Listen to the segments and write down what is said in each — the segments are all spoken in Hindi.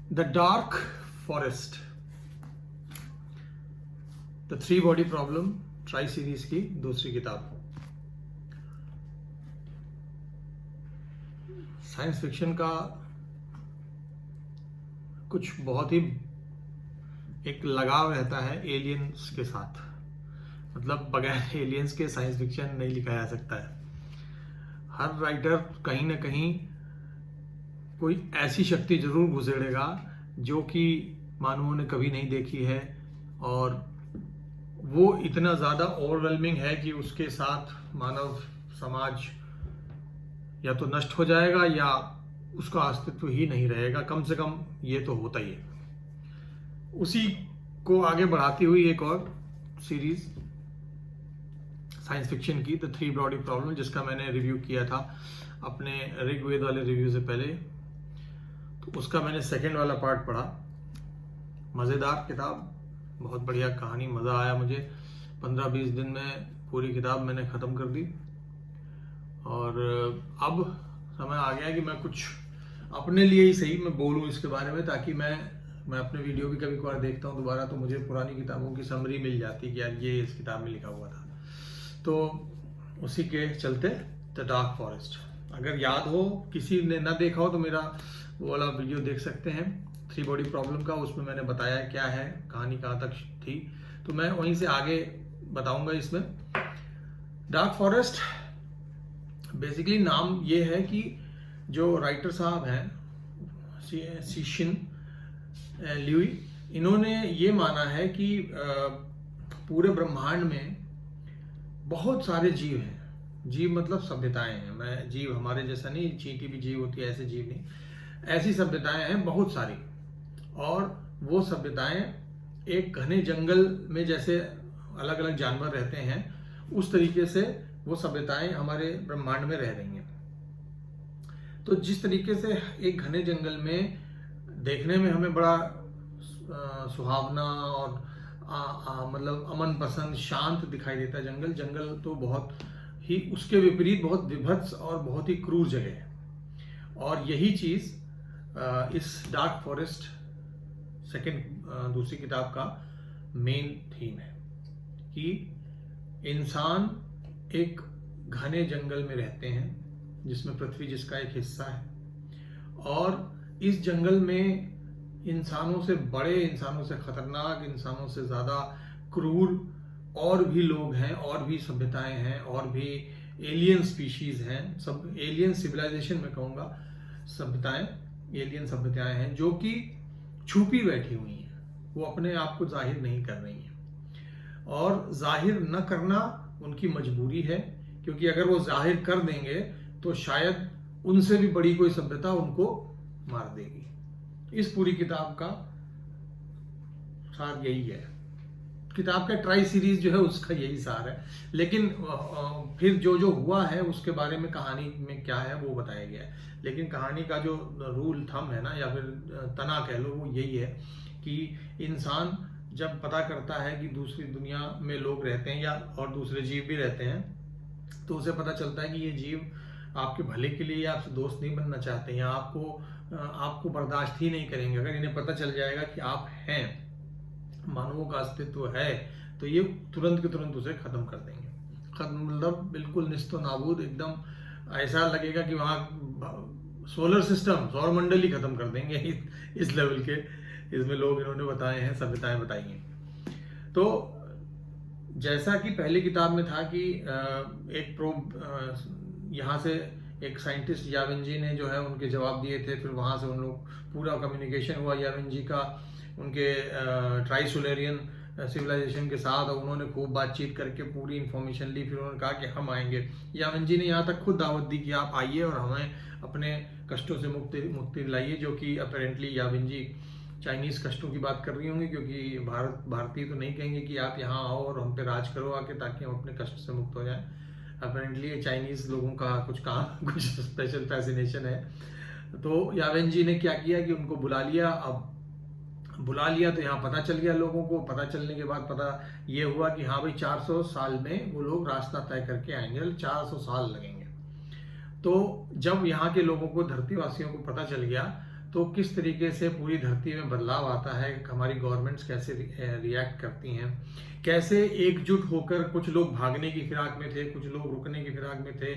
The dark forest, the three body problem tri series की दूसरी किताब। साइंस फिक्शन का कुछ बहुत ही एक लगाव रहता है एलियंस के साथ, मतलब बगैर एलियंस के साइंस फिक्शन नहीं लिखा जा सकता है। हर राइटर कहीं ना कहीं कोई ऐसी शक्ति जरूर घुसेड़ेगा जो कि मानवों ने कभी नहीं देखी है, और वो इतना ज़्यादा ओवरवेलमिंग है कि उसके साथ मानव समाज या तो नष्ट हो जाएगा या उसका अस्तित्व ही नहीं रहेगा। कम से कम ये तो होता ही है। उसी को आगे बढ़ाती हुई एक और सीरीज साइंस फिक्शन की, द थ्री बॉडी प्रॉब्लम, जिसका मैंने रिव्यू किया था अपने ऋग्वेद वाले रिव्यू से पहले। तो उसका मैंने सेकंड वाला पार्ट पढ़ा। मज़ेदार किताब, बहुत बढ़िया कहानी, मज़ा आया मुझे। 15-20 दिन में पूरी किताब मैंने ख़त्म कर दी। और अब समय आ गया कि मैं कुछ अपने लिए ही सही मैं बोलूँ इसके बारे में, ताकि मैं अपने वीडियो भी कभी कभार देखता हूँ दोबारा तो मुझे पुरानी किताबों की समरी मिल जाती कि यार ये इस किताब में लिखा हुआ था। तो उसी के चलते द डार्क फॉरेस्ट, अगर याद हो, किसी ने ना देखा हो तो मेरा वो वाला वीडियो देख सकते हैं थ्री बॉडी प्रॉब्लम का। उसमें मैंने बताया क्या है, कहानी कहाँ तक थी, तो मैं वहीं से आगे बताऊंगा। इसमें डार्क फॉरेस्ट बेसिकली नाम ये है कि जो राइटर साहब हैं सीशिन ल्यूई, इन्होंने ये माना है कि पूरे ब्रह्मांड में बहुत सारे जीव हैं। जीव मतलब सभ्यताएं हैं। मैं जीव हमारे जैसा नहीं, चींटी भी जीव होती है, ऐसे जीव नहीं, ऐसी सभ्यताएं हैं बहुत सारी। और वो सभ्यताएं एक घने जंगल में जैसे अलग अलग जानवर रहते हैं, उस तरीके से वो सभ्यताएं हमारे ब्रह्मांड में रह रही हैं। तो जिस तरीके से एक घने जंगल में देखने में हमें बड़ा सुहावना और मतलब अमन पसंद शांत दिखाई देता है जंगल तो बहुत ही उसके विपरीत बहुत विभत्स और बहुत ही क्रूर जगह है। और यही चीज इस डार्क फॉरेस्ट दूसरी किताब का मेन थीम है कि इंसान एक घने जंगल में रहते हैं जिसमें पृथ्वी जिसका एक हिस्सा है, और इस जंगल में इंसानों से बड़े, इंसानों से खतरनाक, इंसानों से ज़्यादा क्रूर और भी लोग हैं, और भी सभ्यताएं हैं, और भी एलियन स्पीशीज हैं। सब एलियन सिविलाइजेशन में कहूँगा, सभ्यताएं, एलियन सभ्यताएं हैं जो कि छुपी बैठी हुई हैं, वो अपने आप को जाहिर नहीं कर रही हैं। और जाहिर न करना उनकी मजबूरी है, क्योंकि अगर वो जाहिर कर देंगे तो शायद उनसे भी बड़ी कोई सभ्यता उनको मार देगी। इस पूरी किताब का सार यही है। किताब का ट्राई सीरीज जो है उसका यही सार है, लेकिन फिर जो हुआ है उसके बारे में कहानी में क्या है वो बताया गया है। लेकिन कहानी का जो रूल थंब है ना, या फिर तना कह लो, वो यही है कि इंसान जब पता करता है कि दूसरी दुनिया में लोग रहते हैं या और दूसरे जीव भी रहते हैं, तो उसे पता चलता है कि ये जीव आपके भले के लिए या आपसे दोस्त नहीं बनना चाहते हैं, आपको बर्दाश्त ही नहीं करेंगे। अगर इन्हें पता चल जाएगा कि आप हैं, मानवों का अस्तित्व है, तो ये तुरंत के तुरंत उसे खत्म कर देंगे। मतलब बिल्कुल निस्तो नाबूद, एकदम ऐसा लगेगा कि वहाँ सोलर सिस्टम, सौर मंडल ही खत्म कर देंगे। इस लेवल के इसमें लोग इन्होंने बताए हैं, सभ्यताएं बताई हैं। तो जैसा कि पहली किताब में था कि एक यहाँ से एक साइंटिस्ट याविंजी ने जो है उनके जवाब दिए थे, फिर वहाँ से उन लोग पूरा कम्युनिकेशन हुआ याविंजी का उनके ट्राइसोलेरियन सिविलाइजेशन के साथ, और उन्होंने खूब बातचीत करके पूरी इन्फॉर्मेशन ली। फिर उन्होंने कहा कि हम आएंगे। याविंजी ने यहाँ तक खुद दावत दी कि आप आइए और हमें अपने कष्टों से मुक्ति दिलाइए, जो कि अपेरेंटली याविंजी चाइनीज़ कष्टों की बात कर रही होंगी, क्योंकि भारतीय तो नहीं कहेंगे कि आप यहाँ आओ और हम पे राज करो आके, ताकि हम अपने कष्ट से मुक्त हो जाएं। अपेरेंटली चाइनीज़ लोगों का कुछ कुछ स्पेशल फैसिनेशन है। तो यावेंजी ने क्या किया कि उनको बुला लिया। अब बुला लिया तो यहाँ पता चल गया लोगों को। पता चलने के बाद पता ये हुआ कि हाँ भाई 400 साल में वो लोग रास्ता तय करके आएंगे, 400 साल लगेंगे। तो जब यहाँ के लोगों को, धरतीवासियों को पता चल गया, तो किस तरीके से पूरी धरती में बदलाव आता है, हमारी गवर्नमेंट्स कैसे रिएक्ट करती हैं, कैसे एकजुट होकर कुछ लोग भागने की फिराक में थे, कुछ लोग रुकने की फिराक में थे,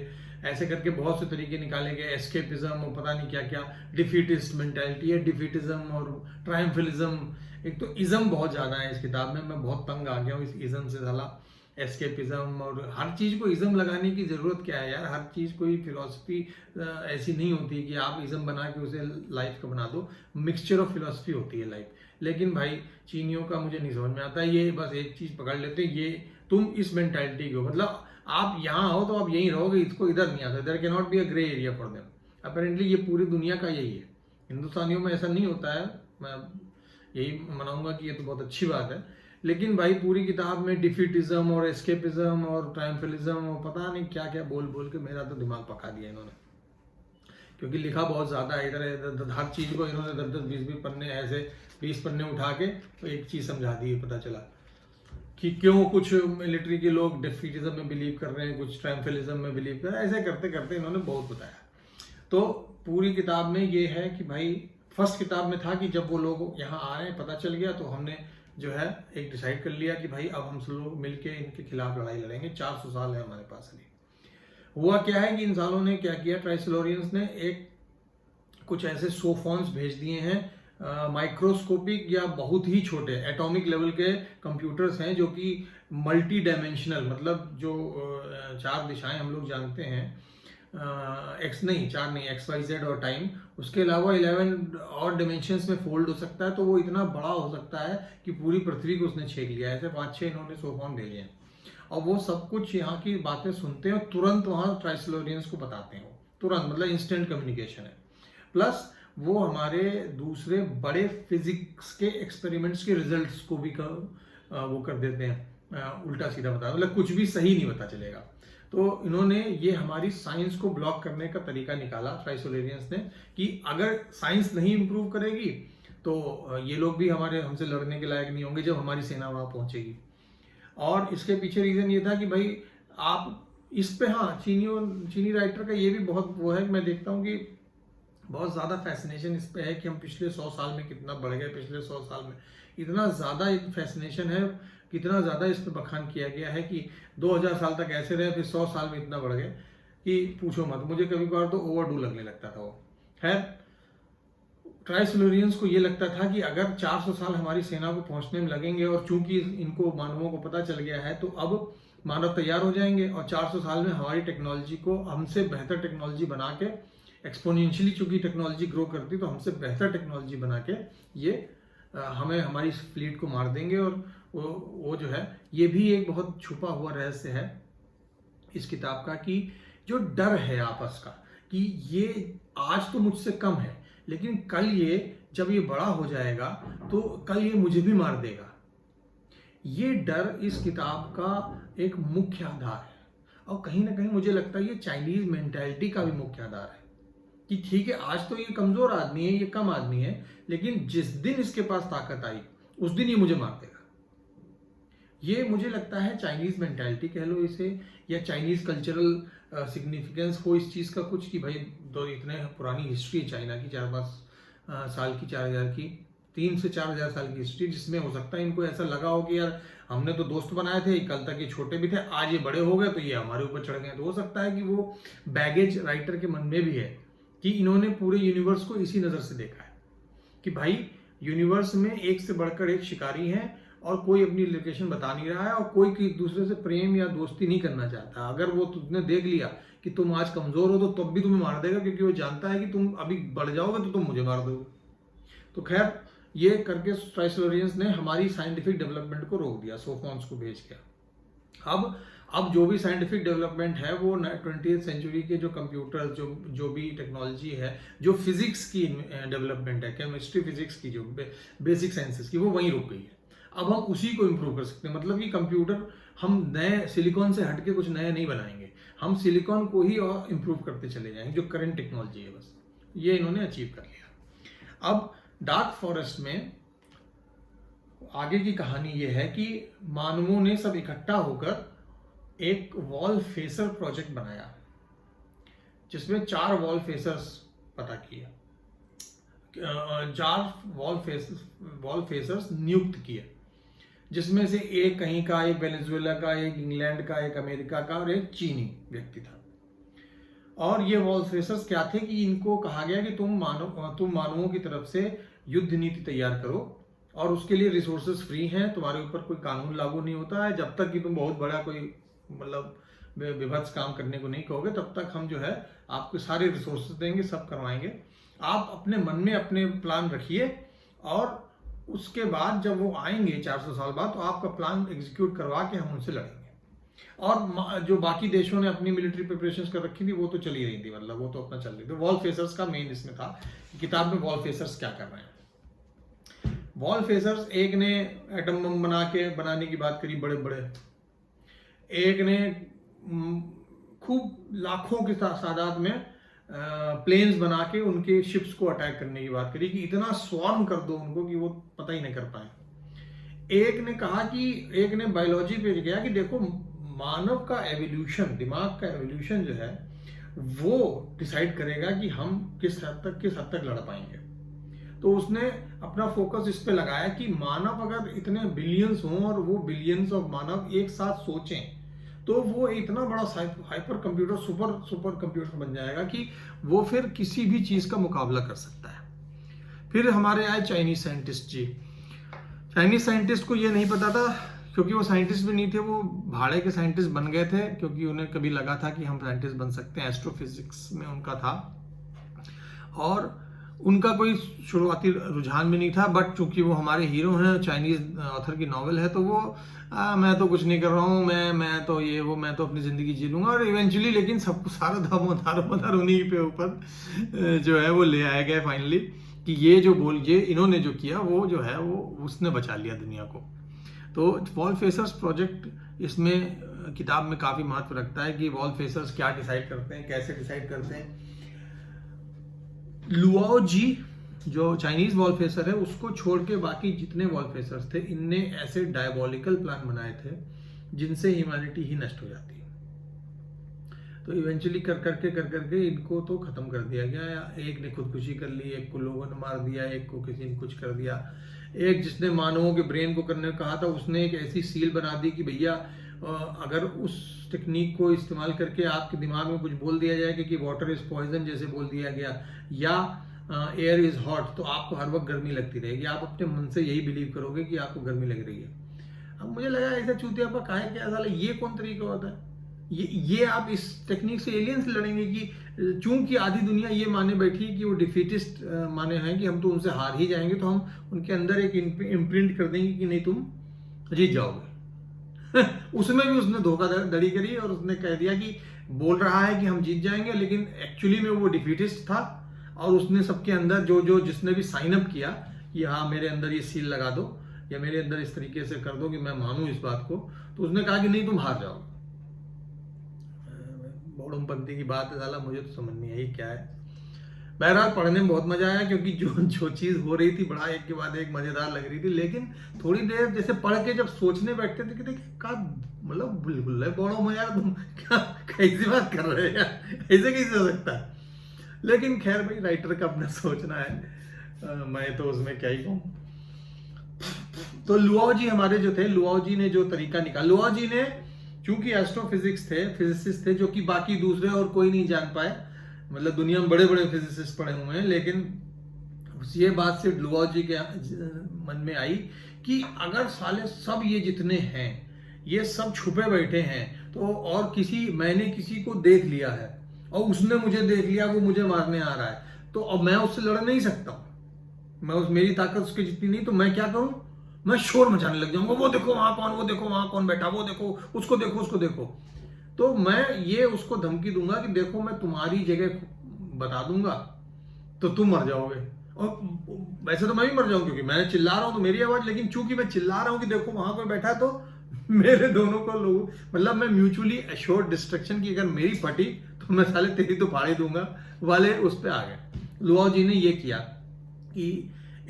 ऐसे करके बहुत से तरीके निकाले गए, एस्केपिज्म और पता नहीं क्या क्या, डिफीटिस्ट मेंटालिटी है, डिफीटिज्म और ट्रायम्फलिज्म। एक तो इज्म बहुत ज़्यादा है इस किताब में, मैं बहुत तंग आ गया हूँ इस इज्म से। साला एस्केपिज्म और हर चीज़ को इज्म लगाने की ज़रूरत क्या है यार। हर चीज़ कोई फिलॉसफी ऐसी नहीं होती कि आप इज्म बना के उसे लाइफ का बना दो। मिक्सचर ऑफ फिलॉसफी होती है लाइफ। लेकिन भाई चीनियों का मुझे नहीं समझ में आता, ये बस एक चीज़ पकड़ लेते, ये तुम इस मेंटालिटी को, मतलब आप यहाँ हो तो आप यहीं रहोगे, इसको इधर नहीं आता। There can not be a grey area for them. Apparently ये पूरी दुनिया का यही है। हिंदुस्तानियों में ऐसा नहीं होता है, मैं यही मनाऊंगा कि ये तो बहुत अच्छी बात है। लेकिन भाई पूरी किताब में डिफीटिज्म और एस्केपिज्म और ट्रायम्फलिज्म और पता नहीं क्या क्या बोल बोल के मेरा तो दिमाग पका दिया इन्होंने, क्योंकि लिखा बहुत ज़्यादा है। इधर हर चीज़ को इन्होंने 10-10, 20-20 पन्ने, ऐसे 20 पन्ने उठा के तो एक चीज़ समझा दी है। पता चला कि क्यों कुछ मिलिट्री के लोग डिफीटिज्म में बिलीव कर रहे हैं, कुछ ट्रायम्फलिज्म में बिलीव कर रहे हैं। ऐसे करते करते इन्होंने बहुत बताया। तो पूरी किताब में ये है कि भाई फर्स्ट किताब में था कि जब वो लोग यहाँ आ रहे हैं पता चल गया, तो हमने जो है एक डिसाइड कर लिया कि भाई अब हम सब लोग मिलके इनके खिलाफ लड़ाई लड़ेंगे। 400 साल है हमारे पास अभी। हुआ क्या है कि इन सालों ने क्या किया, ट्राइसिलोरियंस ने एक कुछ ऐसे सोफॉन्स भेज दिए हैं, माइक्रोस्कोपिक या बहुत ही छोटे एटॉमिक लेवल के कंप्यूटर्स हैं, जो कि मल्टी डायमेंशनल, मतलब जो 4 दिशाएं हम लोग जानते हैं, एक्स नहीं, 4 नहीं, XYZ और टाइम, उसके अलावा 11 और डिमेंशंस में फोल्ड हो सकता है। तो वो इतना बड़ा हो सकता है कि पूरी पृथ्वी को उसने छेक लिया है। ऐसे 5-6 इन्होंने सोफॉन भेजे हैं और वो सब कुछ यहाँ की बातें सुनते हैं और तुरंत वहाँ ट्राइसिलोरियंस को बताते हैं। वो तुरंत, मतलब इंस्टेंट कम्युनिकेशन है। प्लस वो हमारे दूसरे बड़े फिजिक्स के एक्सपेरिमेंट्स के रिजल्ट्स को भी वो कर देते हैं, उल्टा सीधा बता, मतलब कुछ भी सही नहीं पता चलेगा। तो इन्होंने ये हमारी साइंस को ब्लॉक करने का तरीका निकाला ट्राइसोलेरियंस ने, कि अगर साइंस नहीं इंप्रूव करेगी तो ये लोग भी हमसे लड़ने के लायक नहीं होंगे जब हमारी सेना वहां पहुंचेगी। और इसके पीछे रीजन ये था कि भाई आप इस पे, हाँ, चीनी राइटर का ये भी बहुत वो है कि मैं देखता हूँ कि बहुत ज़्यादा फैसिनेशन इस पे है कि हम पिछले 100 साल में कितना बढ़ गए। पिछले 100 साल में इतना ज़्यादा फैसिनेशन है, कितना ज़्यादा इस पे बखान किया गया है कि 2000 साल तक ऐसे रहे, फिर 100 साल में इतना बढ़ गए कि पूछो मत। मुझे कभी कभार तो ओवरडू लगने लगता था वो। खैर, ट्राइसिलोरियंस को ये लगता था कि अगर 400 साल हमारी सेना को पहुंचने में लगेंगे और चूंकि इनको मानवों को पता चल गया है तो अब मानव तैयार हो जाएंगे और 400 साल में हमारी टेक्नोलॉजी को, हमसे बेहतर टेक्नोलॉजी बना के, एक्सपोनेंशियली चूंकि टेक्नोलॉजी ग्रो करती तो हमसे बेहतर टेक्नोलॉजी बना के ये हमें, हमारी फ्लीट को मार देंगे। और वो जो है, ये भी एक बहुत छुपा हुआ रहस्य है इस किताब का, कि जो डर है आपस का कि ये आज तो मुझसे कम है लेकिन कल ये, जब ये बड़ा हो जाएगा तो कल ये मुझे भी मार देगा। ये डर इस किताब का एक मुख्य आधार है और कहीं ना कहीं मुझे लगता है ये चाइनीज मेंटालिटी का भी मुख्य आधार है कि ठीक है, आज तो ये कमजोर आदमी है, ये कम आदमी है, लेकिन जिस दिन इसके पास ताकत आई उस दिन ये मुझे मार देगा। ये मुझे लगता है चाइनीज मेंटालिटी कह लो इसे, या चाइनीज कल्चरल सिग्निफिकेंस हो इस चीज का कुछ, कि भाई दो इतने पुरानी हिस्ट्री है चाइना की, 4-5 साल की, 4000 की, 3 से 4000 साल की हिस्ट्री, जिसमें हो सकता है इनको ऐसा लगा हो कि यार हमने तो दोस्त बनाए थे, कल तक ये छोटे भी थे, आज ये बड़े हो गए तो ये हमारे ऊपर चढ़ गए। तो हो सकता है कि वो बैगेज राइटर के मन में भी है कि इन्होंने पूरे यूनिवर्स को इसी नजर से देखा है कि भाई यूनिवर्स में एक से बढ़कर एक शिकारी है और कोई अपनी लोकेशन बता नहीं रहा है और कोई दूसरे से प्रेम या दोस्ती नहीं करना चाहता। अगर वो तुमने देख लिया कि तुम आज कमजोर हो तो तब भी तुम्हें मार देगा, क्योंकि वो जानता है कि तुम अभी बढ़ जाओगे तो तुम मुझे मार दोगे। तो खैर, ये करके ट्राइसिलोरियंस ने हमारी साइंटिफिक डेवलपमेंट को रोक दिया सोफॉन्स को भेज के। अब जो भी साइंटिफिक डेवलपमेंट है वो 20th सेंचुरी के जो कंप्यूटर, जो भी टेक्नोलॉजी है, जो फिजिक्स की डेवलपमेंट है, केमिस्ट्री फिजिक्स की, जो बेसिक साइंसेस की, वो वहीं रुक गई है। अब हम उसी को इम्प्रूव कर सकते हैं। मतलब कि कंप्यूटर हम नए सिलिकॉन से हटके कुछ नया नहीं बनाएंगे, हम सिलिकॉन को ही और इम्प्रूव करते चले जाएंगे, जो करंट टेक्नोलॉजी है। बस ये इन्होंने अचीव कर लिया। अब डार्क फॉरेस्ट में आगे की कहानी ये है कि मानवों ने सब इकट्ठा होकर एक वॉल फेसर प्रोजेक्ट बनाया, जिसमें 4 वॉल फेसर्स पता किया 4 वॉल फेसर्स नियुक्त किए, जिसमें से एक कहीं का, एक वेनेजुएला का, एक इंग्लैंड का, एक अमेरिका का और एक चीनी व्यक्ति था। और ये वॉल फेसर्स क्या थे कि इनको कहा गया कि तुम मानवों की तरफ से युद्ध नीति तैयार करो और उसके लिए रिसोर्सेज फ्री हैं, तुम्हारे ऊपर कोई कानून लागू नहीं होता है, जब तक कि तुम बहुत बड़ा कोई मतलब विभत्स काम करने को नहीं कहोगे तब तक हम जो है आपको सारे रिसोर्सेज देंगे, सब करवाएंगे। आप अपने मन में अपने प्लान रखिए और उसके बाद जब वो आएंगे 400 साल बाद, तो आपका प्लान एग्जीक्यूट करवा के हम उनसे लड़ेंगे। और जो बाकी देशों ने अपनी मिलिट्री प्रिपरेशंस कर रखी थी वो तो चली रही थी, मतलब वो तो अपना चल रही थी। वॉल फेसर्स का मेन इसमें था, किताब में वॉल फेसर्स क्या कर रहे हैं। वॉल फेसर्स, एक ने एटम बम बनाने की बात करी बड़े बड़े, एक ने खूब लाखों की तादाद में प्लेन्स बना के उनके शिप्स को अटैक करने की बात करी कि इतना स्वार्म कर दो उनको कि वो पता ही नहीं कर पाए। एक ने कहा कि, एक ने बायोलॉजी पे गया कि देखो मानव का एवोल्यूशन, दिमाग का एवोल्यूशन जो है वो डिसाइड करेगा कि हम किस हद तक लड़ पाएंगे। तो उसने अपना फोकस इस पे लगाया कि मानव अगर इतने बिलियंस हों और वो बिलियंस ऑफ मानव एक साथ सोचें तो वो इतना बड़ा हाइपर कंप्यूटर, सुपर कंप्यूटर बन जाएगा कि वो फिर किसी भी चीज का मुकाबला कर सकता है। फिर हमारे आए चाइनीज साइंटिस्ट जी। चाइनीज साइंटिस्ट को ये नहीं पता था, क्योंकि वो साइंटिस्ट भी नहीं थे, वो भाड़े के साइंटिस्ट बन गए थे, क्योंकि उन्हें कभी लगा था कि हम साइंटिस्ट बन सकते हैं। एस्ट्रोफिजिक्स में उनका था और उनका कोई शुरुआती रुझान भी नहीं था, बट चूंकि वो हमारे हीरो हैं, चाइनीज ऑथर की नॉवेल है, तो वो मैं तो कुछ नहीं कर रहा हूँ, मैं तो ये वो, मैं तो अपनी जिंदगी जी लूंगा। और इवेंचुअली लेकिन सब सारा दारोमदार उन्हीं पे ऊपर जो है वो ले आया गया फाइनली, कि ये इन्होंने जो किया वो जो है वो उसने बचा लिया दुनिया को। तो वॉल फेसर्स प्रोजेक्ट इसमें किताब में काफी महत्व रखता है कि वॉल फेसर्स क्या डिसाइड करते हैं, कैसे डिसाइड करते हैं। लुआओ जी जो चाइनीज वॉल फेसर है, उसको छोड़ के बाकी जितने वॉल फेसर्स थे, इनने ऐसे डायबॉलिकल प्लान बनाए थे जिनसे ह्यूमैनिटी ही नष्ट हो जाती है। तो इवेंचुअली कर करके इनको तो खत्म कर दिया गया। एक ने खुदकुशी कर ली, एक को लोगों ने मार दिया, एक को किसी ने कुछ कर दिया। एक जिसने मानवों के ब्रेन को करने कहा था, उसने एक ऐसी सील बना दी कि भैया अगर उस टेक्निक को इस्तेमाल करके आपके दिमाग में कुछ बोल दिया जाए कि वाटर इज पॉइजन जैसे बोल दिया गया, या एयर इज हॉट, तो आपको हर वक्त गर्मी लगती रहेगी। आप अपने मन से यही बिलीव करोगे कि आपको गर्मी लग रही है। अब मुझे लगा ऐसा चूतिया पर काहे क्या साला, ये कौन तरीका होता है? ये आप इस टेक्निक से एलियन से लड़ेंगे कि चूंकि आधी दुनिया ये माने बैठी कि वो डिफीटिस्ट माने हैं कि हम तो उनसे हार ही जाएंगे, तो हम उनके अंदर एक इम्प्रिंट कर देंगे कि नहीं तुम जीत जाओगे। उसमें भी उसने धोखाधड़ी करी और उसने कह दिया कि बोल रहा है कि हम जीत जाएंगे, लेकिन एक्चुअली में वो डिफीटिस्ट था। और उसने सबके अंदर जो जिसने भी साइन अप किया कि हाँ मेरे अंदर ये सील लगा दो या मेरे अंदर इस तरीके से कर दो कि मैं मानूं इस बात को, तो उसने कहा कि नहीं तुम हार जाओ। बौड़मपंथी की बात है साला, मुझे तो समझ नहीं आई क्या है। बहरहाल पढ़ने में बहुत मजा आया, क्योंकि जो चीज हो रही थी बड़ा एक के बाद एक मजेदार लग रही थी। लेकिन थोड़ी देर जैसे पढ़ के जब सोचने बैठते थे कि क्या मतलब बिल्कुल बौड़ो में यार, तुम क्या कैसी बात कर रहे हैं, ऐसे कैसे हो सकता है। लेकिन खैर भाई राइटर का अपना सोचना है, मैं तो उसमें क्या ही कहूँ। तो लुआओ जी हमारे जो थे, लुआओ जी ने जो तरीका निकाला, लुआओ जी ने चूंकि एस्ट्रोफिजिक्स थे, फिजिसिस्ट थे, जो कि बाकी दूसरे और कोई नहीं जान पाए, मतलब दुनिया में बड़े बड़े फिजिसिस्ट पड़े हुए हैं, लेकिन ये बात से लुआओ जी के मन में आई कि अगर साले सब ये जितने हैं ये सब छुपे बैठे हैं, तो और मैंने किसी को देख लिया है और उसने मुझे देख लिया, वो मुझे मारने आ रहा है, तो अब मैं उससे लड़ नहीं सकता हूं, मेरी ताकत उसकी जितनी नहीं, तो मैं क्या करूं, मैं शोर मचाने लग जाऊंगा, वो देखो वहां कौन, वो देखो वहां कौन बैठा, वो देखो उसको देखो उसको देखो। तो मैं ये उसको धमकी दूंगा कि देखो मैं तुम्हारी जगह बता दूंगा तो तुम मर जाओगे। और वैसे तो मैं भी मर जाऊं, क्योंकि मैं चिल्ला रहा हूं तो मेरी आवाज, लेकिन चूंकि मैं चिल्ला रहा हूं कि देखो वहां कोई बैठा है, तो मेरे दोनों को लोग, मतलब मैं म्यूचुअली एश्योर्ड डिस्ट्रक्शन की अगर मेरी फटी तो मैं साले तेरी तो फाड़ी दूंगा वाले उस पे आ गए। लुआओ जी ने ये किया कि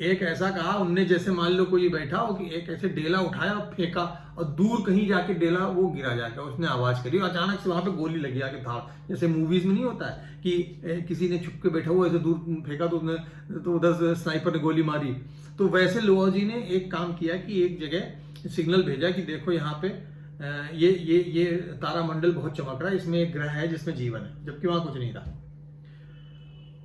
एक ऐसा कहा उनने, जैसे मान लो कोई बैठा हो कि एक ऐसे डेला उठाया और फेंका और दूर कहीं जाके डेला वो गिरा जाकर, उसने आवाज करी, अचानक से वहां पे गोली लगी आके धाड़, जैसे मूवीज में नहीं होता है कि किसी ने छुप के बैठा हुआ ऐसे दूर फेंका तो उसने, तो उधर से स्नाइपर ने गोली मारी। तो वैसे लोहा जी ने एक काम किया कि एक जगह सिग्नल भेजा कि देखो यहाँ पे ये तारामंडल बहुत चमक रहा है, इसमें एक ग्रह है जिसमें जीवन है, जबकि वहां कुछ नहीं था।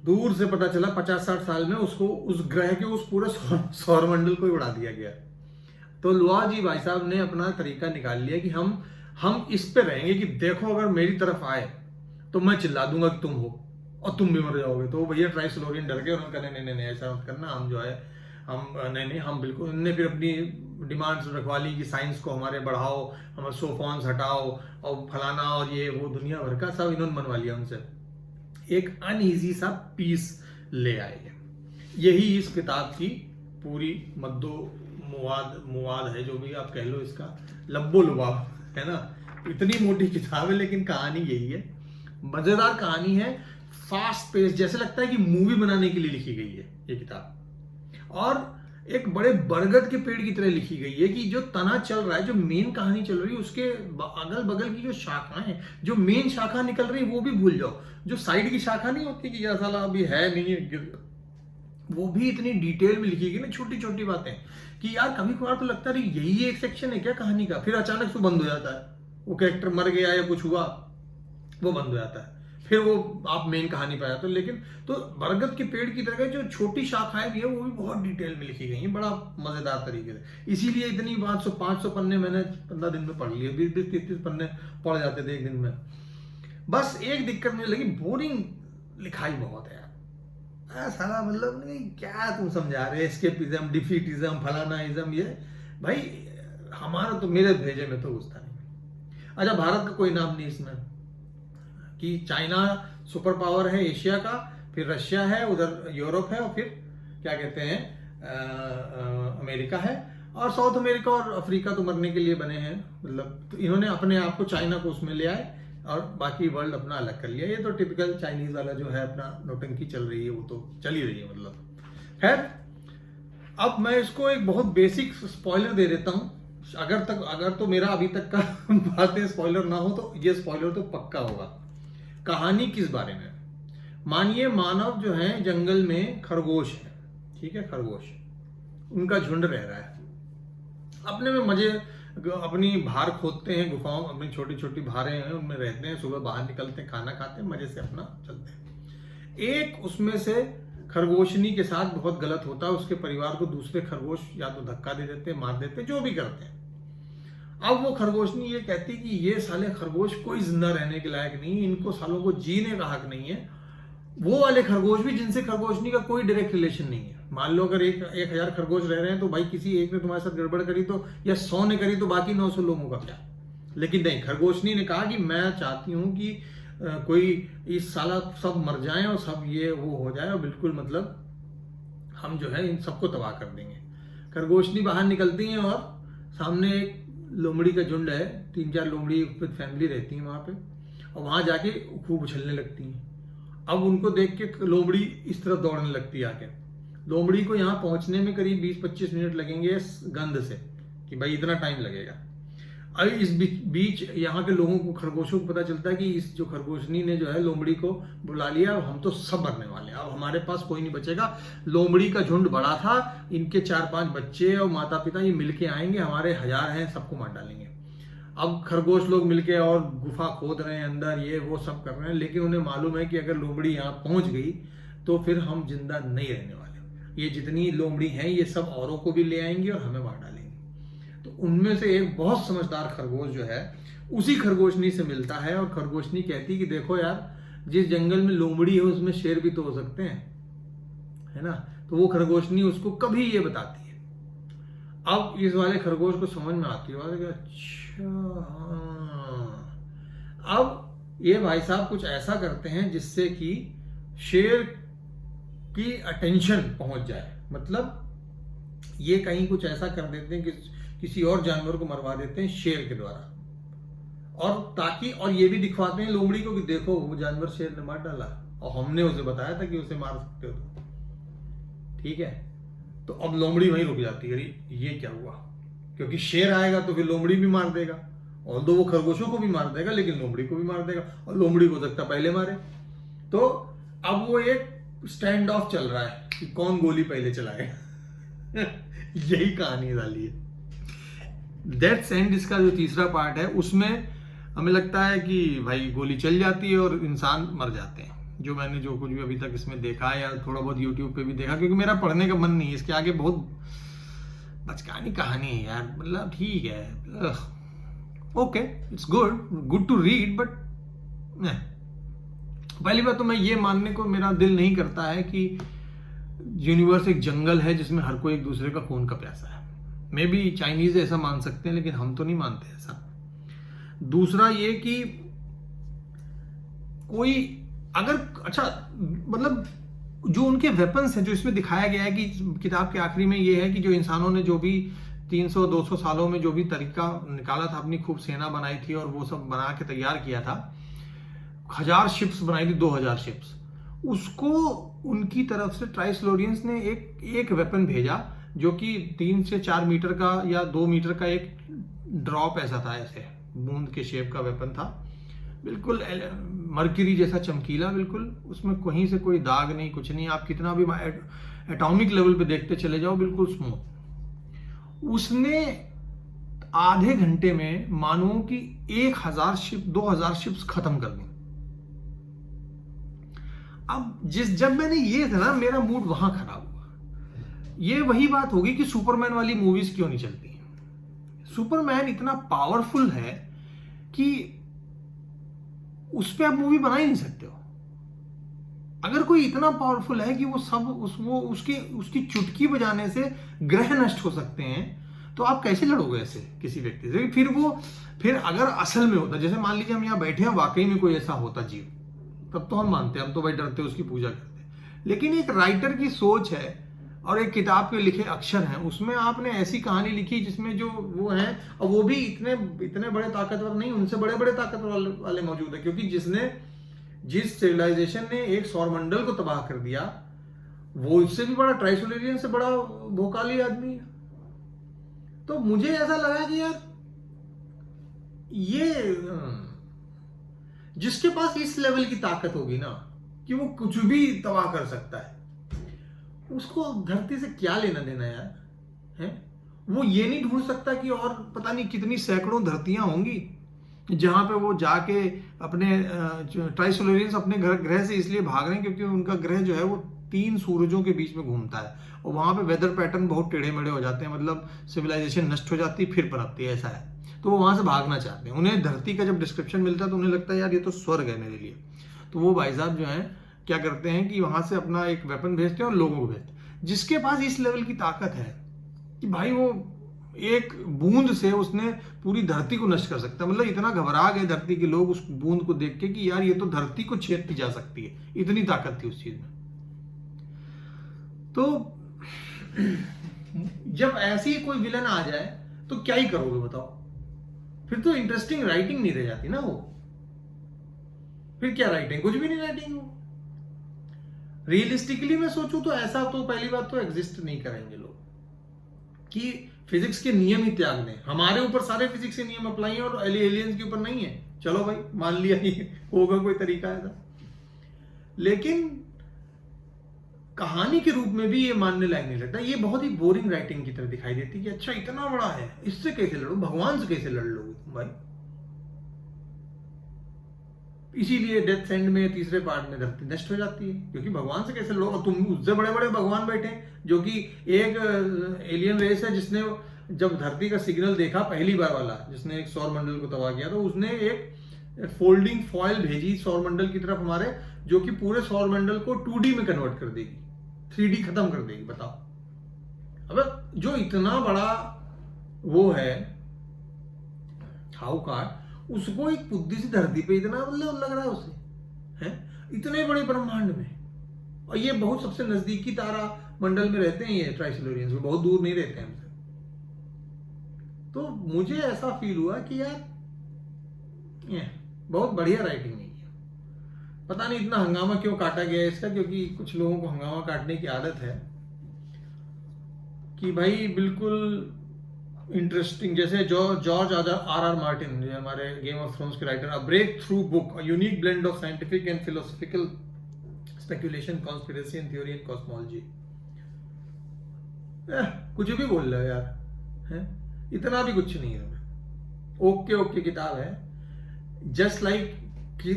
दूर से पता चला 50-60 साल में उसको उस ग्रह के उस पूरे सौरमंडल को ही उड़ा दिया गया। तो लोहा जी भाई साहब ने अपना तरीका निकाल लिया कि हम इस पे रहेंगे कि देखो अगर मेरी तरफ आए तो मैं चिल्ला दूंगा कि तुम हो और तुम भी मर जाओगे। तो भैया ट्राइसोलोरियन डर गए, उन्होंने कहा नहीं ऐसा मत करना, हम जो है हम नहीं हम बिल्कुल। उन्होंने फिर अपनी डिमांड्स रखवा ली कि साइंस को हमारे बढ़ाओ, हमारे सोफॉन्स हटाओ और फलाना और ये वो दुनिया भर का सब इन्होंने मनवा लिया उनसे। एक अनईजी सा पीस ले आए। यही इस किताब की पूरी मद्दो मुवाद है, जो भी आप कह लो, इसका लब्बो लुबाब है ना। इतनी मोटी किताब है लेकिन कहानी यही है, मजेदार कहानी है, फास्ट पेस, जैसे लगता है कि मूवी बनाने के लिए लिखी गई है ये किताब। और एक बड़े बरगद के पेड़ की तरह लिखी गई है कि जो तना चल रहा है, जो मेन कहानी चल रही है, उसके अगल बगल की जो शाखाएं हैं, जो मेन शाखा निकल रही है वो भी भूल जाओ, जो साइड की शाखा नहीं होती कि यार साला अभी है नहीं है, वो भी इतनी डिटेल में लिखी गई ना, छोटी छोटी बातें कि यार कभी कभार तो लगता है यही एक सेक्शन है क्या कहानी का, फिर अचानक से बंद हो जाता है, वो कैरेक्टर मर गया या कुछ हुआ वो बंद हो जाता है, फिर वो आप मेन कहानी पे आते हो। लेकिन तो बरगद के पेड़ की तरह जो छोटी शाखाएं भी है वो भी बहुत डिटेल में लिखी गई है, बड़ा मजेदार तरीके से। इसीलिए इतनी 500 पन्ने मैंने 15 दिन में पढ़ लिए, 20-30 पन्ने पढ़ जाते थे एक दिन में। बस एक दिक्कत मुझे लगी, बोरिंग लिखाई बहुत है यार, साला मतलब नहीं क्या तुम समझा रहे, एस्केपिज्म, डिफीटिज्म, फलानाइज्म, ये भाई हमारा तो मेरे भेजे में तो घुसता नहीं। अच्छा, भारत का कोई नाम नहीं इसमें कि चाइना सुपर पावर है एशिया का, फिर रशिया है, उधर यूरोप है, और फिर क्या कहते हैं अमेरिका है, और साउथ अमेरिका और अफ्रीका तो मरने के लिए बने हैं, मतलब तो इन्होंने अपने आप को चाइना को उसमें ले आए और बाकी वर्ल्ड अपना अलग कर लिया। ये तो टिपिकल चाइनीज वाला जो है अपना नौटंकी चल रही है, वो तो चल ही रही है मतलब। खैर, अब मैं इसको एक बहुत बेसिक स्पॉइलर दे देता हूँ, अगर तो मेरा अभी तक का बातें स्पॉइलर ना हो तो ये स्पॉइलर तो पक्का होगा। कहानी किस बारे में, मानिए मानव जो है जंगल में खरगोश है, ठीक है, खरगोश, उनका झुंड रह रहा है, अपने में मजे, अपनी भार खोदते हैं गुफाओं, अपनी छोटी छोटी भारें हैं उनमें रहते हैं, सुबह बाहर निकलते हैं, खाना खाते हैं, मजे से अपना चलते हैं। एक उसमें से खरगोशनी के साथ बहुत गलत होता है, उसके परिवार को दूसरे खरगोश या तो धक्का दे देते हैं, मार देते हैं, जो भी करते हैं। अब वो खरगोशनी ये कहती कि ये साले खरगोश कोई जिंदा रहने के लायक नहीं, इनको सालों को जीने का हक नहीं है। वो वाले खरगोश भी जिनसे खरगोशनी का कोई डायरेक्ट रिलेशन नहीं है। मान लो अगर 1000 खरगोश रह रहे हैं तो भाई किसी एक ने तुम्हारे साथ गड़बड़ करी तो, या 100 ने करी तो बाकी 900 लोगों का क्या। लेकिन नहीं, खरगोशनी ने कहा कि मैं चाहती हूं कि कोई इस साला सब मर जाएं और सब ये वो हो जाए, और बिल्कुल मतलब हम जो है इन सबको तबाह कर देंगे। खरगोशनी बाहर निकलती हैं और सामने एक लोमड़ी का झुंड है, 3-4 लोमड़ी फैमिली रहती है वहां पे, और वहां जाके खूब उछलने लगती हैं। अब उनको देख के लोमड़ी इस तरफ दौड़ने लगती है आके। लोमड़ी को यहाँ पहुंचने में करीब 20-25 मिनट लगेंगे गंध से, कि भाई इतना टाइम लगेगा। अब इस बीच यहाँ के लोगों को, खरगोशों को पता चलता है कि इस जो खरगोशनी ने जो है लोमड़ी को बुला लिया, अब हम तो सब मरने वाले हैं, अब हमारे पास कोई नहीं बचेगा। लोमड़ी का झुंड बड़ा था, इनके 4-5 बच्चे और माता पिता ये मिलके आएंगे, हमारे 1000 हैं, सबको मार डालेंगे। अब खरगोश लोग मिलके और गुफा खोद रहे हैं अंदर, ये वो सब कर रहे हैं, लेकिन उन्हें मालूम है कि अगर लोमड़ी यहाँ पहुंच गई तो फिर हम जिंदा नहीं रहने वाले, ये जितनी लोमड़ी हैं ये सब औरों को भी ले आएंगी और हमें मार डालेंगे। तो उनमें से एक बहुत समझदार खरगोश जो है उसी खरगोशनी से मिलता है, और खरगोशनी कहती है कि देखो यार, जिस जंगल में लोमड़ी है उसमें शेर भी तो हो सकते हैं, है ना। तो वो खरगोशनी उसको कभी ये बताती है। अब इस वाले खरगोश को समझ में आती है कि अच्छा अब ये भाई साहब कुछ ऐसा करते हैं जिससे कि शेर की अटेंशन पहुंच जाए, मतलब ये कहीं कुछ ऐसा कर देते हैं कि किसी और जानवर को मरवा देते हैं शेर के द्वारा, और ताकि, और ये भी दिखवाते हैं लोमड़ी को कि देखो वो जानवर शेर ने मार डाला और हमने उसे बताया था कि उसे मार सकते हो, ठीक है। तो अब लोमड़ी वहीं रुक जाती है, अरे ये क्या हुआ, क्योंकि शेर आएगा तो फिर लोमड़ी भी मार देगा, और दो वो खरगोशों को भी मार देगा लेकिन लोमड़ी को भी मार देगा, और लोमड़ी को सकता पहले मारे। तो अब वो एक स्टैंड ऑफ चल रहा है कि कौन गोली पहले चलाएगा। यही कहानी डाली है। डेथ एंड इसका जो तीसरा पार्ट है उसमें हमें लगता है कि भाई गोली चल जाती है और इंसान मर जाते हैं। जो मैंने जो कुछ भी अभी तक इसमें देखा है या थोड़ा बहुत यूट्यूब पे भी देखा, क्योंकि मेरा पढ़ने का मन नहीं है इसके आगे, बहुत बचकानी कहानी है यार, मतलब ठीक है, okay it's good to read, but पहली बात तो मैं ये मानने को मेरा दिल नहीं करता है कि यूनिवर्स एक जंगल है जिसमें हर कोई एक दूसरे का खून का प्यासा है। मे बी चाइनीज ऐसा मान सकते हैं लेकिन हम तो नहीं मानते ऐसा। दूसरा ये कि कोई अगर अच्छा मतलब जो उनके वेपन्स हैं जो इसमें दिखाया गया है कि किताब के आखिरी में ये है कि जो इंसानों ने जो भी 300-200 सालों में जो भी तरीका निकाला था, अपनी खूब सेना बनाई थी और वो सब बना के तैयार किया था, 1000 शिप्स बनाई थी, 2000 शिप्स, उसको उनकी तरफ से ट्राइसलोरियंस ने एक वेपन भेजा जो कि 3 से 4 मीटर का या 2 मीटर का एक ड्रॉप ऐसा था, ऐसे बूंद के शेप का वेपन था, बिल्कुल मर्क्यूरी जैसा चमकीला, बिल्कुल उसमें कहीं से कोई दाग नहीं, कुछ नहीं, आप कितना भी एटॉमिक लेवल पे देखते चले जाओ, बिल्कुल स्मूथ। उसने आधे घंटे में मानवों की 1000 शिप 2000 शिप्स खत्म कर दी। अब जब मैंने ये था ना, मेरा मूड वहां खराब हुआ। ये वही बात होगी कि सुपरमैन वाली मूवीज क्यों नहीं चलती हैं। सुपरमैन इतना पावरफुल है कि उस पर आप मूवी बना ही नहीं सकते हो। अगर कोई इतना पावरफुल है कि वो सब उसकी चुटकी बजाने से ग्रह नष्ट हो सकते हैं, तो आप कैसे लड़ोगे ऐसे किसी व्यक्ति से? फिर अगर असल में होता, जैसे मान लीजिए हम यहाँ बैठे हैं, वाकई में कोई ऐसा होता जीव, तब तो हम मानते हैं, हम तो भाई डरते उसकी पूजा करते हैं। लेकिन एक राइटर की सोच है और एक किताब के लिखे अक्षर हैं, उसमें आपने ऐसी कहानी लिखी जिसमें जो वो हैं, और वो भी इतने बड़े ताकतवर नहीं, उनसे बड़े बड़े ताकतवर वाले मौजूद है, क्योंकि जिस सिविलाइजेशन ने एक सौरमंडल को तबाह कर दिया, वो इससे भी बड़ा, ट्राइसोलेरियन से बड़ा भोकाली आदमी है। तो मुझे ऐसा लगा कि यार ये जिसके पास इस लेवल की ताकत होगी ना कि वो कुछ भी तबाह कर सकता है, उसको धरती से क्या लेना देना यार है? वो ये नहीं ढूंढ सकता कि और पता नहीं कितनी सैकड़ों धरतियां होंगी जहां पे वो जाके अपने ट्राइसोलेरियंस अपने ग्रह से इसलिए भाग रहे हैं क्योंकि उनका ग्रह जो है वो 3 सूरजों के बीच में घूमता है, और वहां पे वेदर पैटर्न बहुत टेढ़े मेढ़े हो जाते हैं, मतलब सिविलाइजेशन नष्ट हो जाती है फिर पनपती है, ऐसा है। तो वो वहां से भागना चाहते हैं। उन्हें धरती का जब डिस्क्रिप्शन मिलता है तो उन्हें लगता है यार ये तो स्वर्ग है मेरे लिए। तो वो भाई साहब जो है क्या करते हैं कि वहां से अपना एक वेपन भेजते हैं और लोगों को भेजते हैं। जिसके पास इस लेवल की ताकत है कि भाई वो एक बूंद से उसने पूरी धरती को नष्ट कर सकता है, मतलब इतना घबरा गए धरती के लोग उस बूंद को देख के कि यार ये तो धरती को छेदती जा सकती है, इतनी ताकत थी उस चीज में। तो जब ऐसी कोई विलन आ जाए तो क्या ही करोगे बताओ? फिर तो इंटरेस्टिंग राइटिंग नहीं रह जाती ना वो। फिर क्या राइटिंग? कुछ भी नहीं राइटिंग वो। रियलिस्टिकली मैं सोचूं तो ऐसा तो पहली बात तो एग्जिस्ट नहीं करेंगे लोग कि फिजिक्स के नियम ही त्याग दें। हमारे ऊपर सारे फिजिक्स के नियम अप्लाई हैं और एलियंस के ऊपर नहीं है, चलो भाई मान लिया ही होगा कोई तरीका ऐसा। लेकिन कहानी के रूप में भी ये मानने लायक नहीं लगता। ये बहुत ही बोरिंग राइटिंग की तरह दिखाई देती कि अच्छा इतना बड़ा है, इससे कैसे लड़ो, भगवान से कैसे लड़ लोगे तुम भाई? इसीलिए डेथ एंड में तीसरे पार्ट में धरती नष्ट हो जाती है, क्योंकि भगवान से कैसे लड़ो? और तुम उससे बड़े बड़े भगवान बैठे जो कि एक एलियन रेस है जिसने जब धरती का सिग्नल देखा पहली बार वाला, जिसने एक सौर मंडल को तबाह किया, तो उसने एक फोल्डिंग फॉयल भेजी सौर मंडल की तरफ हमारे, जो कि पूरे सौर मंडल को 2D में कन्वर्ट कर देगी, 3D खत्म कर देगी। बताओ, अब जो इतना बड़ा वो है हाउकार, उसको एक बुद्धि सी धरती पे इतना मतलब लग रहा है उसे, है इतने बड़े ब्रह्मांड में। और ये बहुत सबसे नजदीकी तारा मंडल में रहते हैं ये ट्राइसोलेरियंस, बहुत दूर नहीं रहते हैं हमसे। तो मुझे ऐसा फील हुआ कि यार बहुत बढ़िया राइटिंग नहीं है। पता नहीं इतना हंगामा क्यों काटा गया इसका, क्योंकि कुछ लोगों को हंगामा काटने की आदत है। कि भाई बिल्कुल इंटरेस्टिंग, जैसे जॉर्ज आर मार्टिन, जो हमारे गेम ऑफ थ्रोन्स के writer, a breakthrough book, a unique blend of scientific and philosophical speculation, conspiracy and theory and cosmology. कुछ भी बोल रहे हो यार, है इतना भी कुछ नहीं है। ओके ओके किताब है, जस्ट लाइक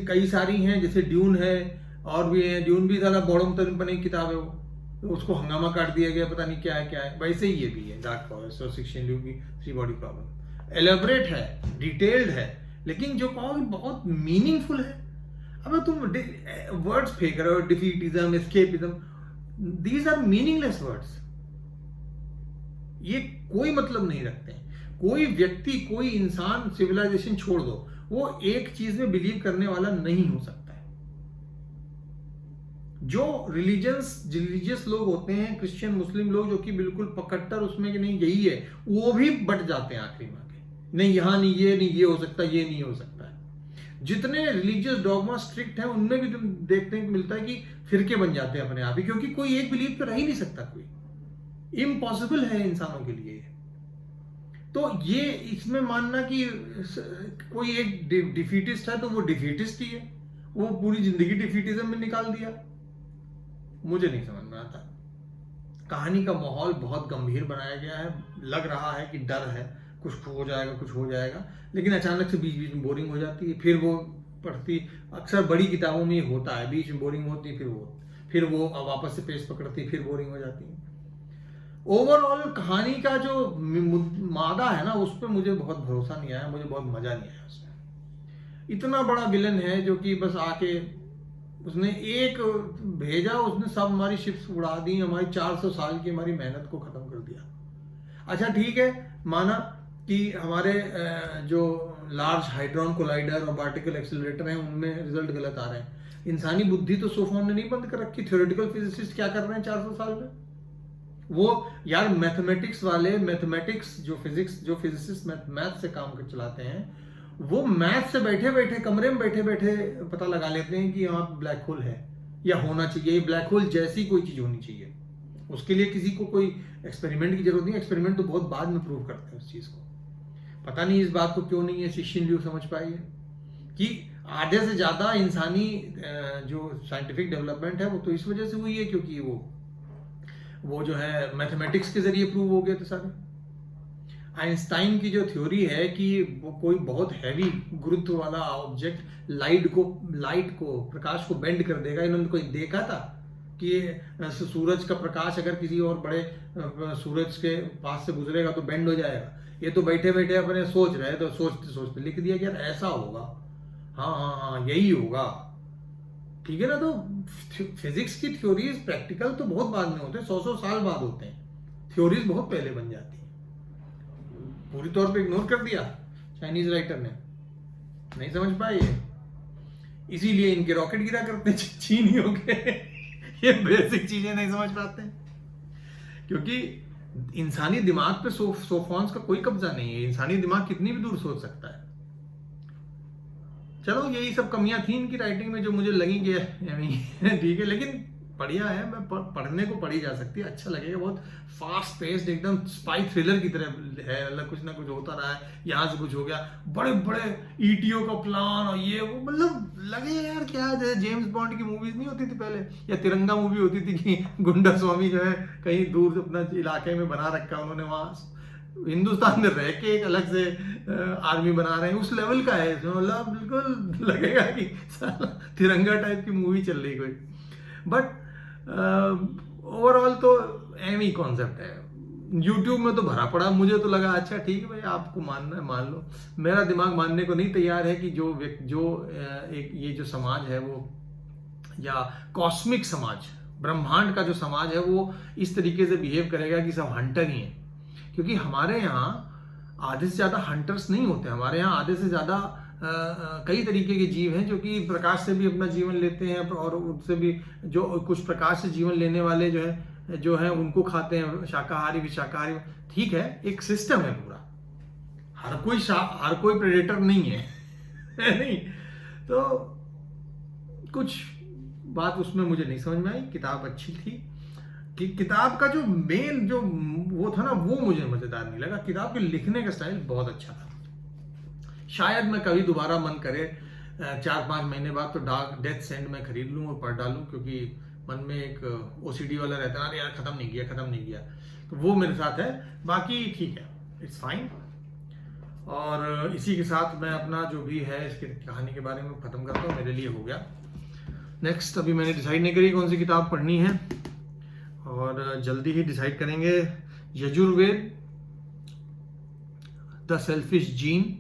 कई सारी हैं, जैसे ड्यून है और भी है। ड्यून भी सारा बड़ों तरह की किताब है, वो उसको हंगामा काट दिया गया, पता नहीं क्या है। वैसे ही ये भी है, डार्क फॉरेस्ट और सिक्सटीन ल्यू की थ्री बॉडी प्रॉब्लम, एलेबरेट है, डिटेल्ड है, लेकिन जो कहोगे बहुत मीनिंगफुल है। अब तुम वर्ड्स फेंक रहे हो, defeatism, escapism, these are meaningless words, ये कोई मतलब नहीं रखते हैं। कोई व्यक्ति, कोई इंसान, सिविलाइजेशन छोड़ दो, वो एक चीज में बिलीव करने वाला नहीं हो सकता है। जो रिलीजियस लोग होते हैं, क्रिश्चियन मुस्लिम लोग, जो कि बिल्कुल पकड़कर उसमें कि नहीं यही है, वो भी बट जाते हैं आखिरी में आके, नहीं यहां नहीं, ये हो सकता, ये नहीं हो सकता है। जितने रिलीजियस डॉगमा स्ट्रिक्ट हैं, उनमें भी तुम देखने को मिलता है कि फिरके बन जाते हैं अपने आप ही, क्योंकि कोई एक बिलीव पे रह ही नहीं सकता, कोई इम्पॉसिबल है इंसानों के लिए। तो ये इसमें मानना कि कोई एक डिफीटिस्ट है तो वो डिफीटिस्ट ही है, वो पूरी जिंदगी डिफीटिज्म में निकाल दिया, मुझे नहीं समझ में आता। कहानी का माहौल बहुत गंभीर बनाया गया है, लग रहा है कि डर है, कुछ हो जाएगा, लेकिन अचानक से बीच बीच में बोरिंग हो जाती है। फिर वो पढ़ती, अक्सर बड़ी किताबों में होता है, बीच में बोरिंग होती है, फिर वो वापस से पेज पकड़ती, फिर बोरिंग हो जाती है। ओवरऑल कहानी का जो मादा है ना, उस पर मुझे बहुत भरोसा नहीं आया, मुझे बहुत मजा नहीं आया उसमें। इतना बड़ा विलन है जो कि बस आके उसने एक भेजा, उसने सब हमारी शिप्स उड़ा दी, हमारी 400 साल की हमारी मेहनत को खत्म कर दिया। अच्छा ठीक है, माना कि हमारे जो लार्ज हाइड्रॉन कोलाइडर और पार्टिकल एक्सीलरेटर हैं, उनमें रिजल्ट गलत आ रहे हैं। इंसानी बुद्धि तो सोफोन ने नहीं बंद कर रखी। थ्योरेटिकल फिजिसिस्ट क्या कर रहे हैं 400 साल में? वो यार मैथमेटिक्स वाले, जो फिजिसिस्ट मैथ से काम कर चलाते हैं, वो मैथ से बैठे बैठे, कमरे में बैठे बैठे पता लगा लेते हैं कि यहाँ ब्लैक होल है या होना चाहिए, ब्लैक होल जैसी कोई चीज होनी चाहिए। उसके लिए किसी को कोई एक्सपेरिमेंट की जरूरत नहीं, एक्सपेरिमेंट तो बहुत बाद में प्रूव करते हैं उस चीज को। पता नहीं इस बात को क्यों नहीं है सिक्सटीन ल्यू समझ पाई है कि आधे से ज्यादा इंसानी जो साइंटिफिक डेवलपमेंट है वो तो इस वजह से हुई है क्योंकि वो जो है मैथमेटिक्स के जरिए प्रूव हो गए थे सारे। आइंस्टाइन की जो थ्योरी है कि वो कोई बहुत हैवी गुरुत्व वाला ऑब्जेक्ट लाइट को प्रकाश को बेंड कर देगा, इन्होंने कोई देखा था कि सूरज का प्रकाश अगर किसी और बड़े सूरज के पास से गुजरेगा तो बेंड हो जाएगा? ये तो बैठे बैठे अपने सोच रहे, तो सोचते सोचते लिख दिया कि यार ऐसा होगा, हाँ यही होगा। ठीक है ना? तो फिजिक्स की थ्योरीज प्रैक्टिकल तो बहुत बाद में होते हैं, 100 साल बाद होते हैं, थ्योरीज बहुत पहले बन जाती है। पूरी तौर पे इग्नोर कर दिया चाइनीज राइटर ने, नहीं समझ पाए ये, इसीलिए इनके रॉकेट गिरा करते चीनियों के ये बेसिक चीजें नहीं समझ पाते क्योंकि इंसानी दिमाग पे सोफॉन्स का कोई कब्जा नहीं है। इंसानी दिमाग कितनी भी दूर सोच सकता है। चलो यही सब कमियां थी इनकी राइटिंग में जो मुझे लगी कि ठीक है, लेकिन बढ़िया है, मैं पढ़ने को पढ़ी जा सकती है, अच्छा लगेगा। बहुत फास्ट पेस्ड, एकदम स्पाई थ्रिलर की तरह है, मतलब कुछ ना कुछ होता रहा है, यहाँ से कुछ हो गया, बड़े बड़े ईटीओ का प्लान और ये वो, मतलब लगे यार क्या, जैसे जेम्स बॉन्ड की मूवीज नहीं होती थी पहले, या तिरंगा मूवी होती थी कि गुंडा स्वामी जो है कहीं दूर अपना इलाके में बना रखा है उन्होंने, वहां हिंदुस्तान में रह के एक अलग से आर्मी बना रहे हैं, उस लेवल का है। मतलब बिल्कुल लगेगा कि तिरंगा टाइप की मूवी चल रही कोई, बट ओवरऑल तो एम ही कॉन्सेप्ट है। यूट्यूब में तो भरा पड़ा, मुझे तो लगा अच्छा ठीक है भाई, आपको मानना है मान लो, मेरा दिमाग मानने को नहीं तैयार है कि जो एक ये जो समाज है वो, या कॉस्मिक समाज, ब्रह्मांड का जो समाज है वो इस तरीके से बिहेव करेगा कि सब हंटर ही है। क्योंकि हमारे यहाँ आधे से ज्यादा हंटर्स नहीं होते, हमारे यहाँ आधे से ज्यादा कई तरीके के जीव हैं जो कि प्रकाश से भी अपना जीवन लेते हैं, और उससे भी जो कुछ प्रकाश से जीवन लेने वाले जो है उनको खाते हैं, शाकाहारी भी शाकाहारी। ठीक है, एक सिस्टम है पूरा, हर कोई प्रेडेटर नहीं है नहीं, तो कुछ बात उसमें मुझे नहीं समझ में आई। किताब अच्छी थी कि किताब का जो मेन जो वो वो था ना, वो मुझे मजेदार नहीं लगा। किताब के लिखने का स्टाइल बहुत अच्छा था। शायद मैं कभी दोबारा मन करे 4-5 महीने बाद तो डार्क डेथ सेंड में खरीद लूँ और पढ़ डालूँ, क्योंकि मन में एक ओसीडी वाला रहता है, अरे यार खत्म नहीं किया, तो वो मेरे साथ है। बाकी ठीक है, इट्स फाइन। और इसी के साथ मैं अपना जो भी है इसकी कहानी के बारे में ख़त्म करता हूँ, मेरे लिए हो गया। नेक्स्ट अभी मैंने डिसाइड नहीं करी कौन सी किताब पढ़नी है, और जल्दी ही डिसाइड करेंगे। यजुर्वेद, द सेल्फिश जीन,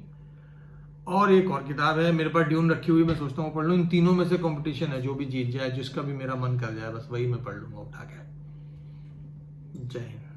और एक और किताब है मेरे पास ड्यून रखी हुई, मैं सोचता हूँ पढ़ लूँ। इन तीनों में से कंपटीशन है, जो भी जीत जाए, जिसका भी मेरा मन कर जाए, बस वही मैं पढ़ लूँगा उठा के। जय हिंद।